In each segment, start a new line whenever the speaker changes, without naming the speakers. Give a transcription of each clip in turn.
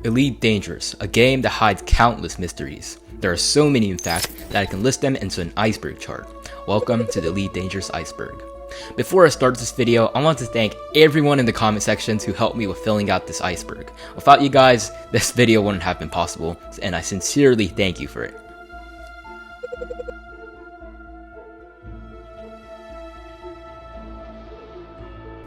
Elite Dangerous, a game that hides countless mysteries. There are so many in fact that I can list them into an iceberg chart. Welcome to the Elite Dangerous Iceberg. Before I start this video, I want to thank everyone in the comment sections who helped me with filling out this iceberg. Without you guys, this video wouldn't have been possible, and I sincerely thank you for it.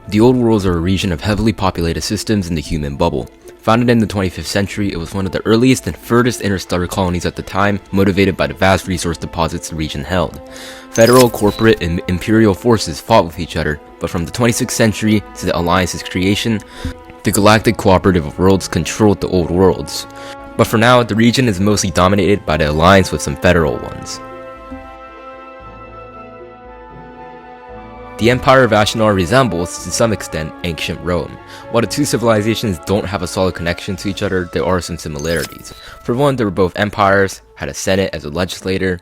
The Old Worlds are a region of heavily populated systems in the human bubble. Founded in the 25th century, it was one of the earliest and furthest interstellar colonies at the time, motivated by the vast resource deposits the region held. Federal, corporate, and imperial forces fought with each other, but from the 26th century to the Alliance's creation, the Galactic Cooperative of Worlds controlled the Old Worlds. But for now, the region is mostly dominated by the Alliance with some federal ones. The Empire of Ashinar resembles, to some extent, ancient Rome. While the two civilizations don't have a solid connection to each other, there are some similarities. For one, they were both empires, had a senate as a legislator,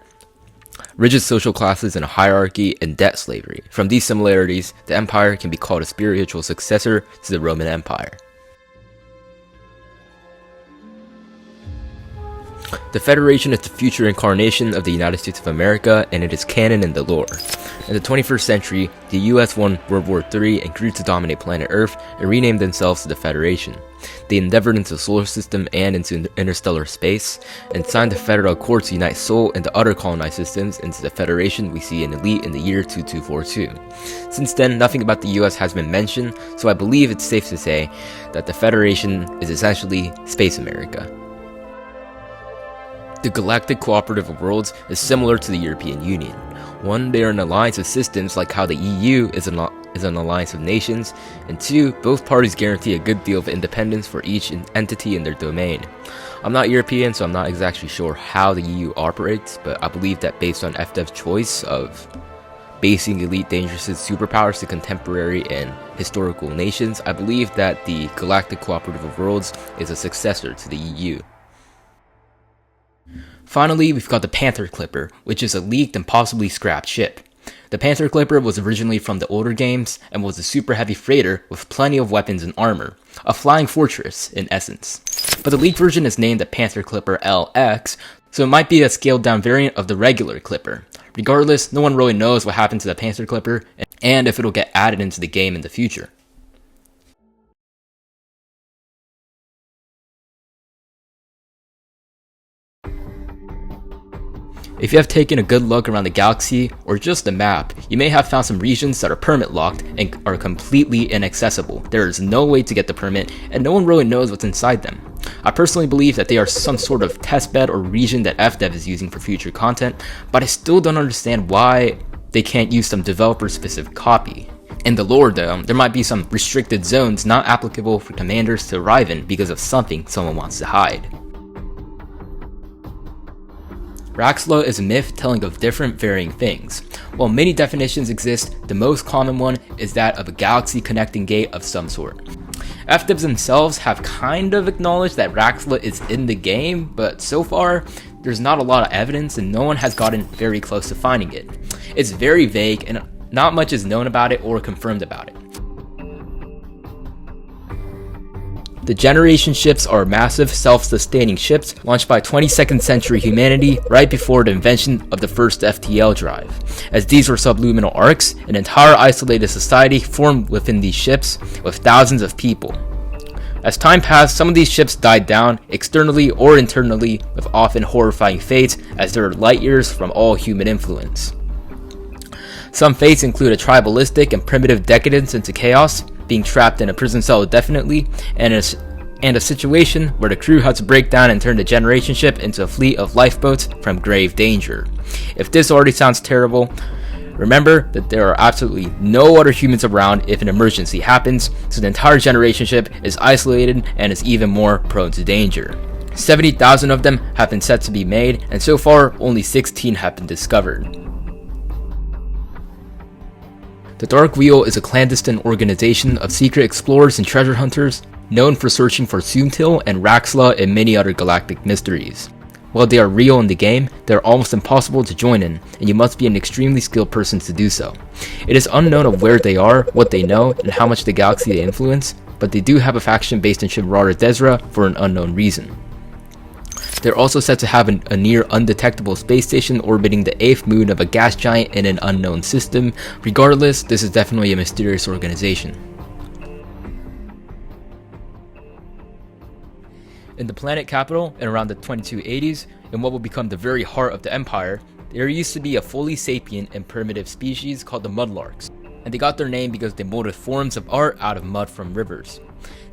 rigid social classes and a hierarchy, and debt slavery. From these similarities, the empire can be called a spiritual successor to the Roman Empire. The Federation is the future incarnation of the United States of America, and it is canon in the lore. In the 21st century, the US won World War III and grew to dominate planet Earth and renamed themselves to the Federation. They endeavored into the solar system and into interstellar space, and signed the Federal Accord to unite Sol and the other colonized systems into the Federation we see in Elite in the year 2242. Since then, nothing about the US has been mentioned, so I believe it's safe to say that the Federation is essentially Space America. The Galactic Cooperative of Worlds is similar to the European Union. One, they are an alliance of systems like how the EU is an alliance of nations, and two, both parties guarantee a good deal of independence for each entity in their domain. I'm not European, so I'm not exactly sure how the EU operates, but I believe that based on FDev's choice of basing Elite Dangerous' superpowers to contemporary and historical nations, I believe that the Galactic Cooperative of Worlds is a successor to the EU. Finally, we've got the Panther Clipper, which is a leaked and possibly scrapped ship. The Panther Clipper was originally from the older games and was a super heavy freighter with plenty of weapons and armor, a flying fortress in essence. But the leaked version is named the Panther Clipper LX, so it might be a scaled down variant of the regular Clipper. Regardless, no one really knows what happened to the Panther Clipper and if it'll get added into the game in the future. If you have taken a good look around the galaxy, or just the map, you may have found some regions that are permit locked and are completely inaccessible. There is no way to get the permit, and no one really knows what's inside them. I personally believe that they are some sort of testbed or region that FDev is using for future content, but I still don't understand why they can't use some developer-specific copy. In the lore though, there might be some restricted zones not applicable for commanders to arrive in because of something someone wants to hide. Raxxla is a myth telling of different varying things. While many definitions exist, the most common one is that of a galaxy connecting gate of some sort. FDevs themselves have kind of acknowledged that Raxxla is in the game, but so far, there's not a lot of evidence and no one has gotten very close to finding it. It's very vague and not much is known about it or confirmed about it. The Generation ships are massive, self-sustaining ships launched by 22nd century humanity right before the invention of the first FTL drive. As these were subluminal arcs, an entire isolated society formed within these ships with thousands of people. As time passed, some of these ships died down, externally or internally, with often horrifying fates as they are light years from all human influence. Some fates include a tribalistic and primitive decadence into chaos, being trapped in a prison cell indefinitely, and a situation where the crew had to break down and turn the Generation ship into a fleet of lifeboats from grave danger. If this already sounds terrible, remember that there are absolutely no other humans around if an emergency happens, so the entire Generation ship is isolated and is even more prone to danger. 70,000 of them have been said to be made, and so far only 16 have been discovered. The Dark Wheel is a clandestine organization of secret explorers and treasure hunters known for searching for Soomtil and Raxxla and many other galactic mysteries. While they are real in the game, they are almost impossible to join in, and you must be an extremely skilled person to do so. It is unknown of where they are, what they know, and how much the galaxy they influence, but they do have a faction based in Gibraltar Desra for an unknown reason. They're also said to have a near undetectable space station orbiting the 8th moon of a gas giant in an unknown system. Regardless, this is definitely a mysterious organization. In the planet capital, in around the 2280s, in what will become the very heart of the Empire, there used to be a fully sapient and primitive species called the Mudlarks, and they got their name because they molded forms of art out of mud from rivers.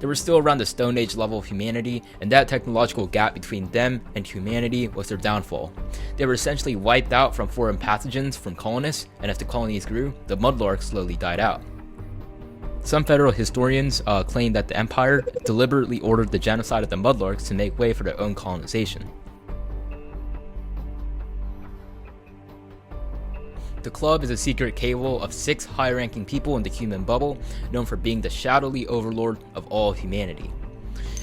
They were still around the Stone Age level of humanity, and that technological gap between them and humanity was their downfall. They were essentially wiped out from foreign pathogens from colonists, and as the colonies grew, the Mudlarks slowly died out. Some federal historians claim that the Empire deliberately ordered the genocide of the Mudlarks to make way for their own colonization. The club is a secret cabal of 6 high-ranking people in the human bubble, known for being the shadowy overlord of all humanity.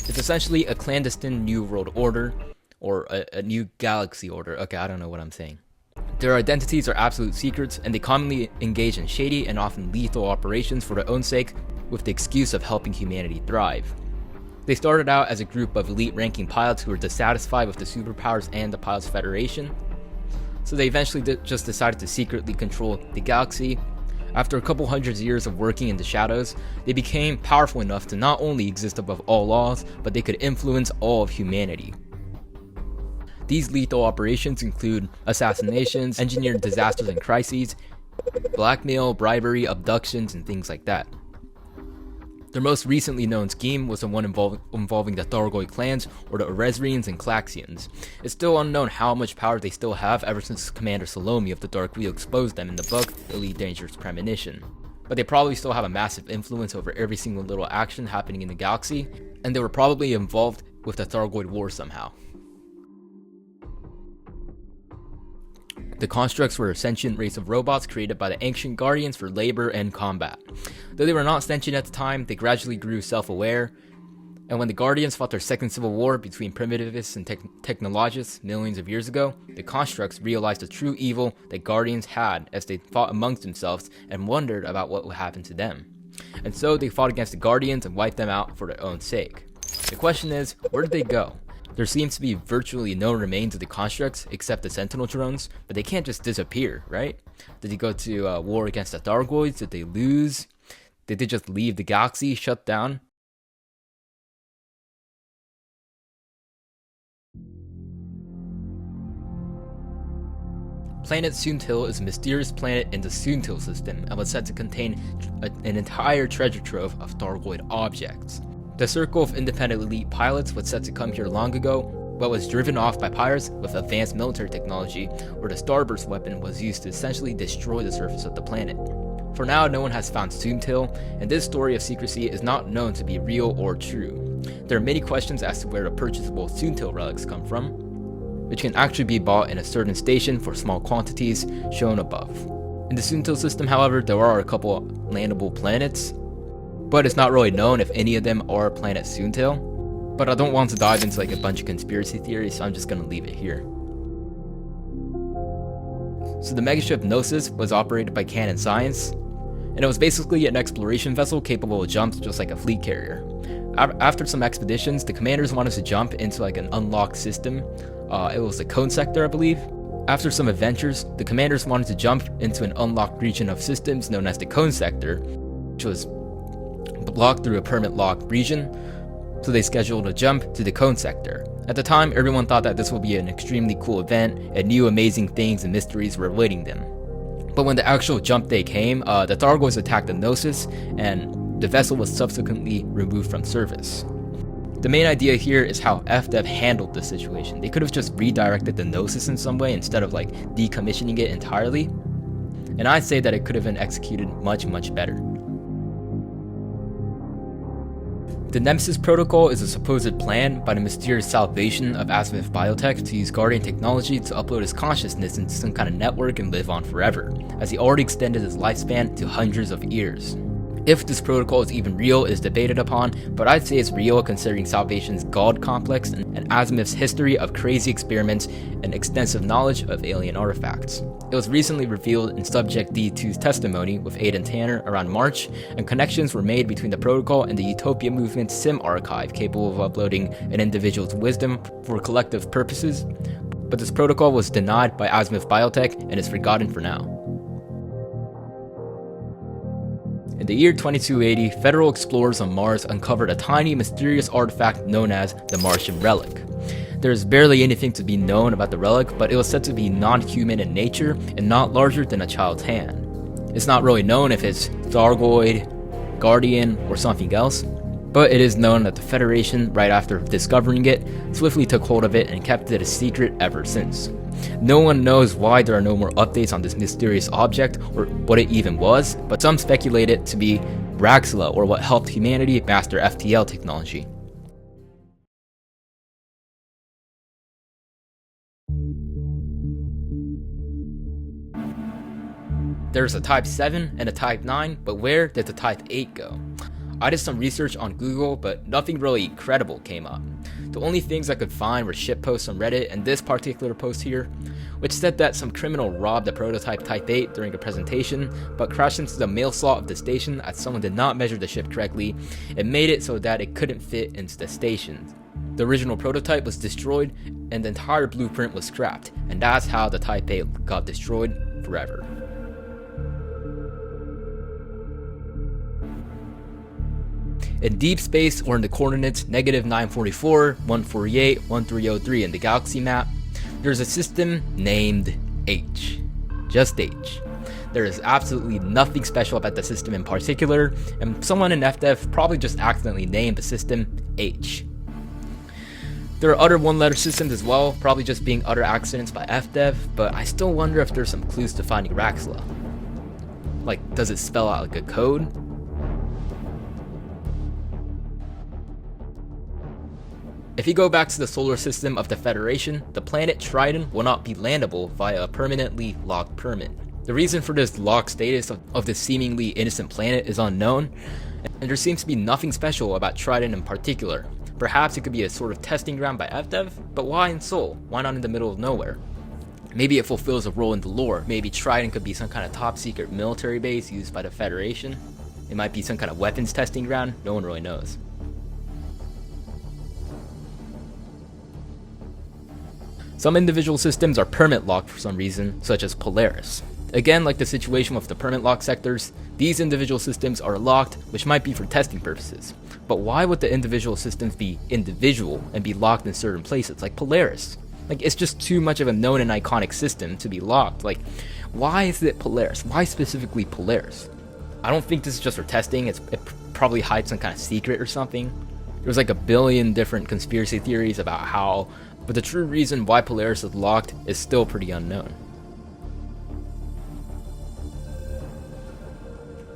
It's essentially a clandestine new world order, or a new galaxy order. Okay, I don't know what I'm saying. Their identities are absolute secrets, and they commonly engage in shady and often lethal operations for their own sake, with the excuse of helping humanity thrive. They started out as a group of elite-ranking pilots who were dissatisfied with the Superpowers and the Pilots Federation, so they eventually just decided to secretly control the galaxy. After a couple hundred years of working in the shadows, they became powerful enough to not only exist above all laws, but they could influence all of humanity. These lethal operations include assassinations, engineered disasters and crises, blackmail, bribery, abductions, and things like that. Their most recently known scheme was the one involving the Thargoid clans, or the Eresrians and Klaxians. It's still unknown how much power they still have ever since Commander Salome of the Dark Wheel exposed them in the book, Elite Dangerous Premonition. But they probably still have a massive influence over every single little action happening in the galaxy, and they were probably involved with the Thargoid War somehow. The constructs were a sentient race of robots created by the ancient Guardians for labor and combat. Though they were not sentient at the time, they gradually grew self-aware, and when the Guardians fought their second civil war between primitivists and technologists millions of years ago, the constructs realized the true evil that Guardians had as they fought amongst themselves and wondered about what would happen to them. And so they fought against the Guardians and wiped them out for their own sake. The question is, where did they go? There seems to be virtually no remains of the constructs except the Sentinel drones, but they can't just disappear, right? Did they go to war against the Thargoids? Did they lose? Did they just leave the galaxy, shut down? Planet Soontil is a mysterious planet in the Soontil system and was said to contain an entire treasure trove of Thargoid objects. The circle of independent elite pilots was said to come here long ago, but was driven off by pirates with advanced military technology, where the Starburst weapon was used to essentially destroy the surface of the planet. For now, no one has found Soontil, and this story of secrecy is not known to be real or true. There are many questions as to where the purchasable Soontil relics come from, which can actually be bought in a certain station for small quantities, shown above. In the Soontil system, however, there are a couple landable planets, but it's not really known if any of them are planet Soontil. But I don't want to dive into a bunch of conspiracy theories, so I'm just gonna leave it here. So the megaship Gnosis was operated by Canon Science, and it was basically an exploration vessel capable of jumps just like a fleet carrier. After some expeditions, the commanders wanted to jump into an unlocked system. It was the Cone Sector, I believe. After some adventures, the commanders wanted to jump into an unlocked region of systems known as the Cone Sector, which was blocked through a permit locked region, so they scheduled a jump to the Cone Sector. At the time, everyone thought that this would be an extremely cool event, and new amazing things and mysteries were awaiting them. But when the actual jump day came, the Thargoids attacked the Gnosis, and the vessel was subsequently removed from service. The main idea here is how FDev handled the situation. They could have just redirected the Gnosis in some way instead of decommissioning it entirely, and I'd say that it could have been executed much, much better. The Nemesis Protocol is a supposed plan by the mysterious Salvation of Azimuth Biotech to use Guardian technology to upload his consciousness into some kind of network and live on forever, as he already extended his lifespan to hundreds of years. If this protocol is even real is debated upon, but I'd say it's real considering Salvation's God complex and Asimov's history of crazy experiments and extensive knowledge of alien artifacts. It was recently revealed in Subject D2's testimony with Aidan Tanner around March, and connections were made between the protocol and the Utopia movement's SIM archive capable of uploading an individual's wisdom for collective purposes, but this protocol was denied by Asimov Biotech and is forgotten for now. In the year 2280, federal explorers on Mars uncovered a tiny, mysterious artifact known as the Martian Relic. There is barely anything to be known about the relic, but it was said to be non-human in nature and not larger than a child's hand. It's not really known if it's Thargoid, Guardian, or something else, but it is known that the Federation, right after discovering it, swiftly took hold of it and kept it a secret ever since. No one knows why there are no more updates on this mysterious object or what it even was, but some speculate it to be Raxla, or what helped humanity master FTL technology. There's a Type 7 and a Type 9, but where did the Type 8 go? I did some research on Google, but nothing really credible came up. The only things I could find were shitposts on Reddit and this particular post here, which said that some criminal robbed a prototype Type 8 during a presentation, but crashed into the mail slot of the station as someone did not measure the ship correctly and made it so that it couldn't fit into the station. The original prototype was destroyed and the entire blueprint was scrapped, and that's how the Type 8 got destroyed forever. In deep space, or in the coordinates -944, 148, 1303 in the galaxy map, there's a system named H. Just H. There is absolutely nothing special about the system in particular, and someone in FDev probably just accidentally named the system H. There are other one-letter systems as well, probably just being utter accidents by FDev, but I still wonder if there's some clues to finding Raxla. Like, does it spell out like a code? If you go back to the solar system of the Federation, the planet Triton will not be landable via a permanently locked permit. The reason for this locked status of this seemingly innocent planet is unknown, and there seems to be nothing special about Triton in particular. Perhaps it could be a sort of testing ground by FDev, but why in Seoul? Why not in the middle of nowhere? Maybe it fulfills a role in the lore. Maybe Triton could be some kind of top secret military base used by the Federation. It might be some kind of weapons testing ground, no one really knows. Some individual systems are permit locked for some reason, such as Polaris. Again, like the situation with the permit lock sectors, these individual systems are locked, which might be for testing purposes. But why would the individual systems be individual and be locked in certain places, like Polaris? Like, it's just too much of a known and iconic system to be locked. Like, why is it Polaris? Why specifically Polaris? I don't think this is just for testing. It probably hides some kind of secret or something. There's like a billion different conspiracy theories about how, but the true reason why Polaris is locked is still pretty unknown.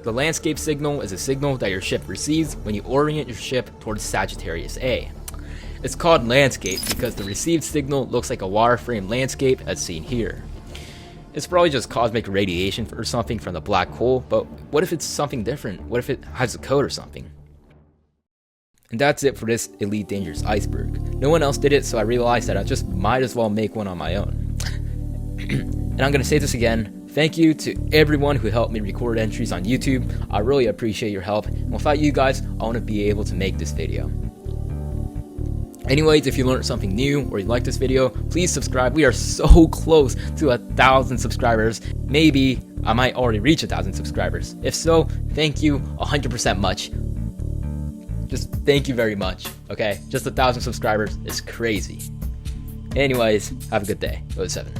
The landscape signal is a signal that your ship receives when you orient your ship towards Sagittarius A. It's called landscape because the received signal looks like a wireframe landscape as seen here. It's probably just cosmic radiation or something from the black hole, but what if it's something different? What if it has a code or something? And that's it for this Elite Dangerous Iceberg. No one else did it, so I realized that I just might as well make one on my own. And I'm gonna say this again, thank you to everyone who helped me record entries on YouTube. I really appreciate your help, and without you guys, I wouldn't be able to make this video. Anyways, if you learned something new or you like this video, please subscribe. We are so close to 1,000 subscribers. Maybe I might already reach 1,000 subscribers. If so, thank you 100% much. Just thank you very much, okay? Just 1,000 subscribers is crazy. Anyways, have a good day. 07.